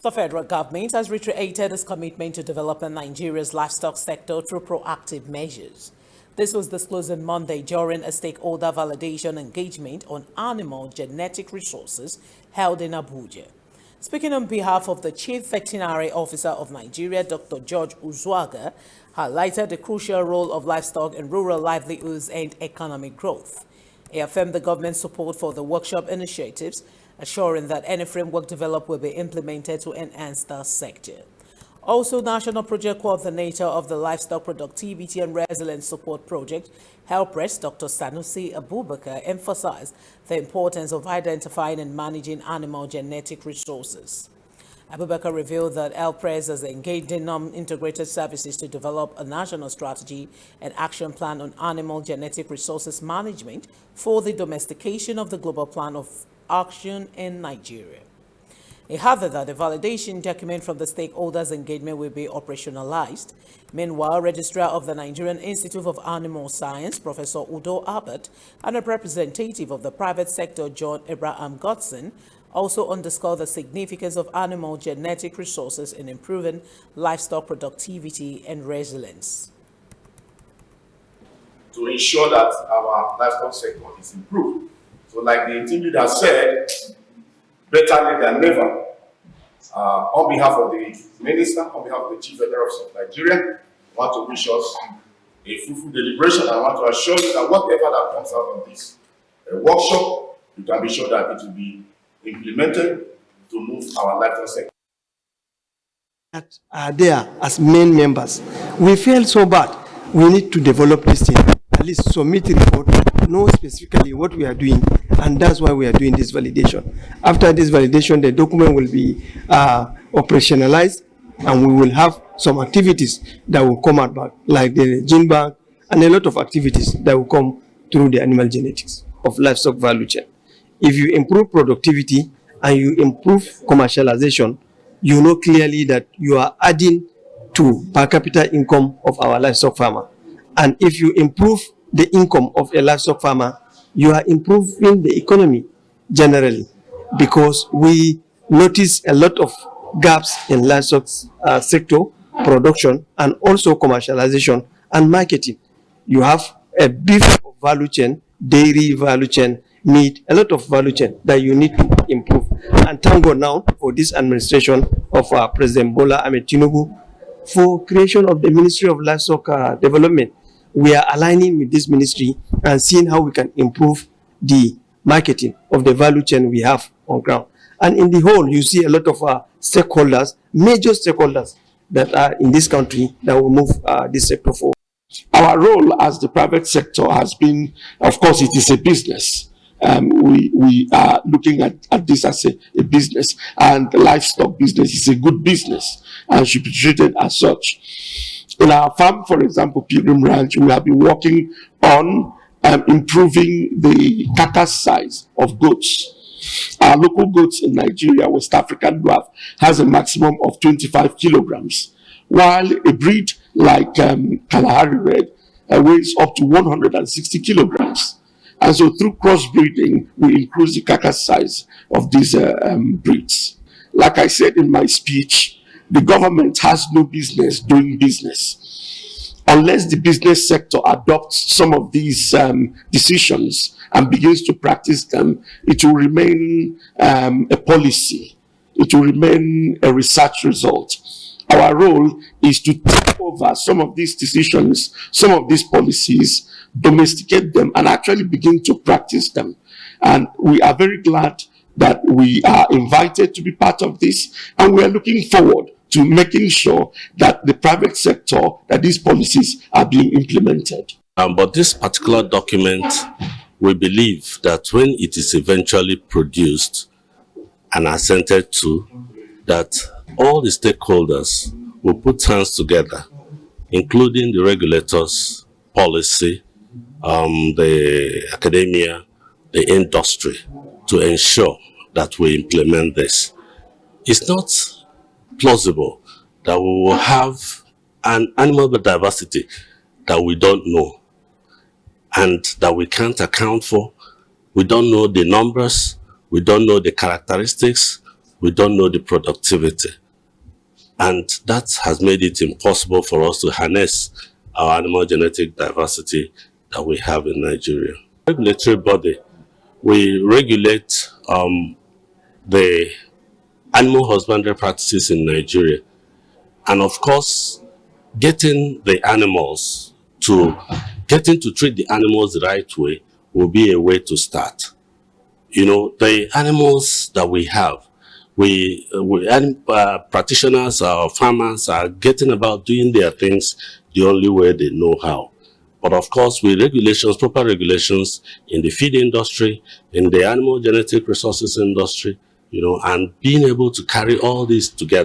The federal government has reiterated its commitment to developing Nigeria's livestock sector through proactive measures. This was disclosed on Monday during a stakeholder validation engagement on animal genetic resources held in Abuja. Speaking on behalf of the Chief Veterinary Officer of Nigeria, Dr. George Uzoaga, highlighted the crucial role of livestock in rural livelihoods and economic growth. He affirmed the government's support for the workshop initiatives, assuring that any framework developed will be implemented to enhance the sector. Also, National Project Coordinator of the Livestock Productivity and Resilience Support Project, HELPRES, Dr. Sanusi Abubakar, emphasized the importance of identifying and managing animal genetic resources. Abubakar revealed that HELPRES has engaged in integrated services to develop a national strategy and action plan on animal genetic resources management for the domestication of the global plan of action in Nigeria. He added that the validation document from the stakeholders' engagement will be operationalized. Meanwhile, Registrar of the Nigerian Institute of Animal Science, Professor Udo Herbert, and a representative of the private sector, John Abraham Godson, also underscored the significance of animal genetic resources in improving livestock productivity and resilience. To ensure that our livestock sector is improved. So like the team leader said, better late than never. On behalf of the Minister, on behalf of the Chief Veterinary Officer of Nigeria, I want to wish us a fruitful deliberation. I want to assure you that whatever that comes out of this workshop, you can be sure that it will be implemented to move our livestock sector. That are there as main members. We feel so bad. We need to develop this thing, at least submit a report, know specifically what we are doing, and that's why we are doing this validation. After this validation, the document will be operationalized, and we will have some activities that will come out back, like the gene bank, and a lot of activities that will come through the animal genetics of livestock value chain. If you improve productivity and you improve commercialization, you know clearly that you are adding to per capita income of our livestock farmer. And if you improve the income of a livestock farmer, you are improving the economy generally, because we notice a lot of gaps in livestock sector production and also commercialization and marketing. You have a beef value chain, dairy value chain, meat, a lot of value chain that you need to improve. And thank God now for this administration of President Bola Ahmed Tinubu for creation of the Ministry of Livestock Development. We are aligning with this ministry and seeing how we can improve the marketing of the value chain we have on ground. And in the whole, you see a lot of stakeholders, major stakeholders that are in this country that will move this sector forward. Our role as the private sector has been, of course, it is a business. We are looking at this as a business, and the livestock business is a good business and should be treated as such. In our farm, for example, Pilgrim Ranch, we have been working on improving the carcass size of goats. Our local goats in Nigeria, West African dwarf, has a maximum of 25 kilograms, while a breed like Kalahari Red weighs up to 160 kilograms. And so through crossbreeding, we increase the carcass size of these breeds. Like I said in my speech, the government has no business doing business. Unless the business sector adopts some of these decisions and begins to practice them, it will remain a policy. It will remain a research result. Our role is to take over some of these decisions, some of these policies, domesticate them, and actually begin to practice them. And we are very glad that we are invited to be part of this, and we are looking forward to making sure that the private sector, that these policies are being implemented. But this particular document, we believe that when it is eventually produced and assented to, that all the stakeholders will put hands together, including the regulators, policy, the academia, the industry, to ensure that we implement this. It's not plausible that we will have an animal diversity that we don't know and that we can't account for. We don't know the numbers, we don't know the characteristics, we don't know the productivity. And that has made it impossible for us to harness our animal genetic diversity that we have in Nigeria. Regulatory body, we regulate the animal husbandry practices in Nigeria. And of course, getting to treat the animals the right way will be a way to start. You know, the animals that we have, practitioners, our farmers are getting about doing their things the only way they know how. But of course, with regulations, proper regulations in the feed industry, in the animal genetic resources industry, you know, and being able to carry all this together.